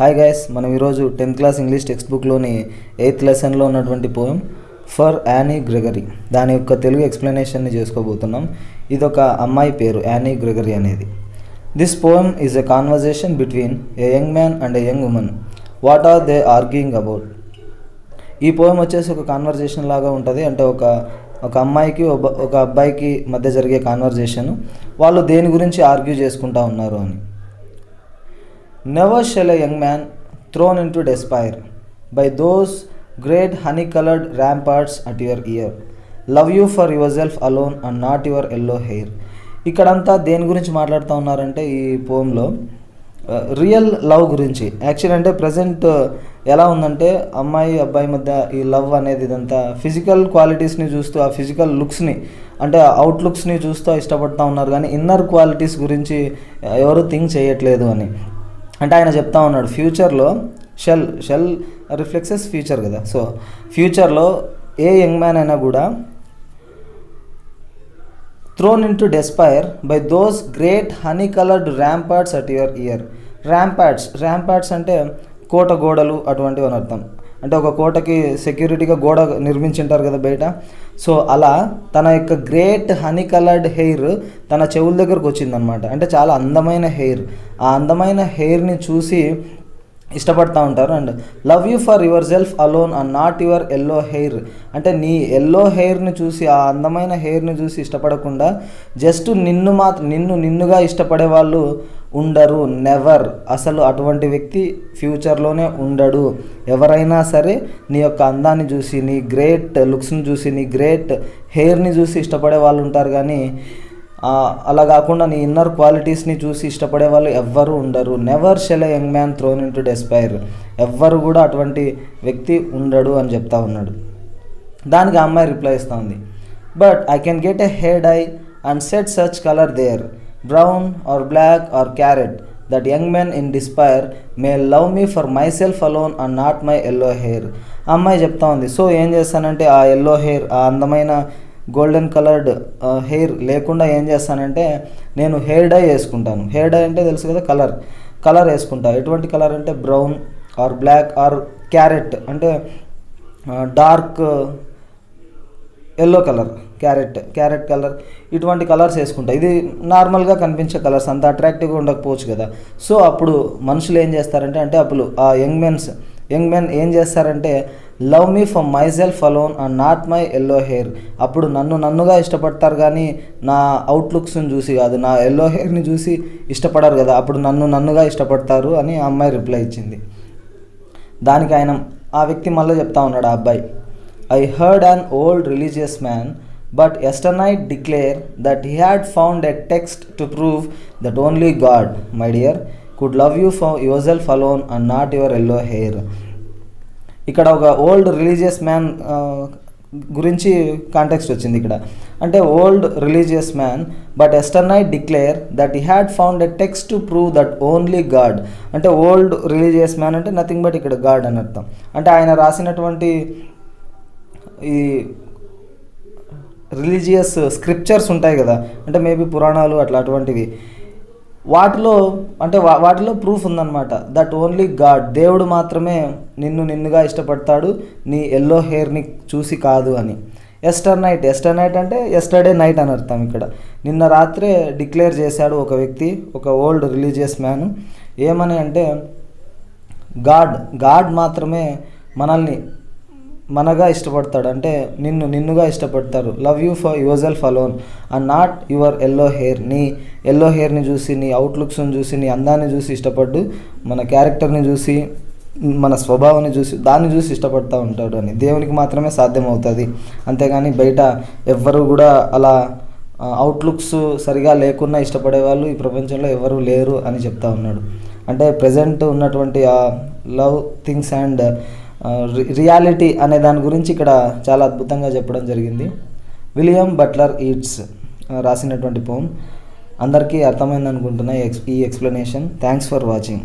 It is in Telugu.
హాయ్ గైస్, మనం ఈరోజు 10th class English text బుక్లోని 8th లెసన్లో ఉన్నటువంటి పోయం ఫర్ యానీ గ్రెగరీ దాని యొక్క తెలుగు ఎక్స్ప్లెనేషన్ని చేసుకోబోతున్నాం. ఇది ఒక అమ్మాయి పేరు, యానీ గ్రెగరీ అనేది. This poem is a conversation between a young man and a young women. What are they arguing about? ఈ పోయం వచ్చేసి ఒక కాన్వర్జేషన్ లాగా ఉంటుంది. అంటే ఒక అమ్మాయికి ఒక అబ్బాయికి మధ్య జరిగే కాన్వర్జేషన్. వాళ్ళు దేని గురించి ఆర్గ్యూ చేసుకుంటా ఉన్నారు అని. Never shall a young man thrown into despair by those great honey-colored ramparts at your ear love you for yourself alone and not your yellow hair. ఇక్కడంతా దేని గురించి మాట్లాడుతూ ఉన్నారంటే ఈ పోయంలో రియల్ లవ్ గురించి. యాక్చువల్ అంటే ప్రజెంట్ ఎలా ఉందంటే అమ్మాయి అబ్బాయి మధ్య ఈ లవ్ అనేది ఇదంతా ఫిజికల్ క్వాలిటీస్ని చూస్తూ, ఆ ఫిజికల్ లుక్స్ని అంటే అవుట్లుక్స్ని చూస్తూ ఇష్టపడుతూ ఉన్నారు, కానీ ఇన్నర్ క్వాలిటీస్ గురించి ఎవరు థింక్ చేయట్లేదు అని. అంటే ఆయన చెప్తా ఉన్నాడు ఫ్యూచర్లో షెల్ రిఫ్లెక్సెస్ ఫ్యూచర్ కదా. సో ఫ్యూచర్లో ఏ యంగ్ మ్యాన్ అయినా కూడా thrown into despair by those great honey coloured ramparts at your ear. Ramparts అంటే కోట గోడలు అటువంటివి అని అర్థం. అంటే ఒక కోటకి సెక్యూరిటీగా గోడ నిర్మించింటారు కదా బయట. సో అలా తన యొక్క గ్రేట్ హనీ కలర్డ్ హెయిర్ తన చెవుల దగ్గరకు వచ్చిందనమాట. అంటే చాలా అందమైన హెయిర్. ఆ అందమైన హెయిర్ని చూసి ఇష్టపడతా ఉంటారు. And love you for your self alone and not your yellow hair. అంటే నీ ఎల్లో హెయిర్ని చూసి, ఆ అందమైన హెయిర్ని చూసి ఇష్టపడకుండా జస్ట్ నిన్నుగా ఇష్టపడే వాళ్ళు ఉండరు. నెవర్. అసలు అటువంటి వ్యక్తి ఫ్యూచర్లోనే ఉండడు. ఎవరైనా సరే నీ యొక్క అందాన్ని చూసి, నీ గ్రేట్ లుక్స్ని చూసి, నీ గ్రేట్ హెయిర్ని చూసి ఇష్టపడే వాళ్ళు ఉంటారు, కానీ అలా కాకుండా నీ ఇన్నర్ క్వాలిటీస్ని చూసి ఇష్టపడే వాళ్ళు ఎవ్వరూ ఉండరు. Never shall a young man thrown into despair. ఎవ్వరు కూడా అటువంటి వ్యక్తి ఉండడు అని చెప్తా ఉన్నాడు. దానికి ఆ అమ్మాయి రిప్లై ఇస్తూ ఉంది, but I can get a hair dye and set such colour there, brown or black or carrot, that young men in despair may love me for myself alone and not my yellow hair. ఆ అమ్మాయి చెప్తా ఉంది, సో ఏం చేస్తానంటే ఆ ఎల్లో హెయిర్, ఆ అందమైన గోల్డెన్ కలర్డ్ హెయిర్ లేకుండా ఏం చేస్తానంటే నేను హెయిర్ డై వేసుకుంటాను. హెయిర్ డై అంటే తెలుసు కదా, కలర్ వేసుకుంటా. ఎటువంటి కలర్ అంటే brown or black or carrot అంటే dark yellow colour, carrot colour, ఇటువంటి కలర్స్ వేసుకుంటా. ఇది నార్మల్గా కనిపించే కలర్స్, అంత అట్రాక్టివ్గా ఉండకపోవచ్చు కదా. సో అప్పుడు మనుషులు ఏం చేస్తారంటే, అంటే అప్పుడు ఆ యంగ్ మెన్ ఏం చేస్తారంటే love me for myself alone and not my yellow hair. అప్పుడు నన్నుగా ఇష్టపడతారు, కానీ నా అవుట్లుక్స్ని చూసి కాదు, నా ఎల్లో హెయిర్ని చూసి ఇష్టపడరు కదా. అప్పుడు నన్నుగా ఇష్టపడతారు అని ఆ అమ్మాయి రిప్లై ఇచ్చింది. దానికి ఆ వ్యక్తి మళ్ళీ చెప్తా ఉన్నాడు, ఆ అబ్బాయి, I heard an old religious man, but yesternight declare that he had found a text to prove that only God, my dear, could love you for yourself alone and not your yellow hair. ఇక్కడ ఒక ఓల్డ్ రిలీజియస్ మ్యాన్ గురించి కాంటెక్స్ట్ వచ్చింది ఇక్కడ. అంటే old religious man but yesternight declare that he had found a text to prove that only God. అంటే ఓల్డ్ రిలీజియస్ మ్యాన్ అంటే నథింగ్ బట్ ఇక్కడ గాడ్ అని అర్థం. అంటే ఆయన రాసినటువంటి ఈ రిలీజియస్ స్క్రిప్చర్స్ ఉంటాయి కదా, అంటే మేబీ పురాణాలు అటువంటివి, వాటిలో ప్రూఫ్ ఉందన్నమాట. దట్ ఓన్లీ గాడ్, దేవుడు మాత్రమే నిన్నుగా ఇష్టపడతాడు, నీ ఎల్లో హెయిర్ని చూసి కాదు అని. ఎస్టర్నైట్ అంటే ఎస్టర్డే నైట్ అని అర్థం. ఇక్కడ నిన్న రాత్రే డిక్లేర్ చేశాడు ఒక వ్యక్తి, ఒక ఓల్డ్ రిలీజియస్ మ్యాన్. ఏమని అంటే గాడ్ మాత్రమే మనగా ఇష్టపడతాడు, అంటే నిన్నుగా ఇష్టపడతారు. Love you for your self alone and not your yellow hair. నీ ఎల్లో హెయిర్ని చూసి, నీ అవుట్లుక్స్ని చూసి, నీ అందాన్ని చూసి ఇష్టపడ్డు, మన క్యారెక్టర్ని చూసి, మన స్వభావాన్ని చూసి, దాన్ని చూసి ఇష్టపడతా ఉంటాడు అని. దేవునికి మాత్రమే సాధ్యమవుతుంది, అంతేగాని బయట ఎవ్వరు కూడా అలా అవుట్లుక్స్ సరిగా లేకున్నా ఇష్టపడే వాళ్ళు ఈ ప్రపంచంలో ఎవరు లేరు అని చెప్తా ఉన్నాడు. అంటే ప్రజెంట్ ఉన్నటువంటి ఆ లవ్ థింగ్స్ అండ్ రియాలిటీ అనే దాని గురించి ఇక్కడ చాలా అద్భుతంగా చెప్పడం జరిగింది. విలియం బట్లర్ ఈట్స్ రాసినటువంటి పోమ్. అందరికీ అర్థమైంది అనుకుంటున్నా ఈ ఎక్స్ప్లెనేషన్. Thanks for watching.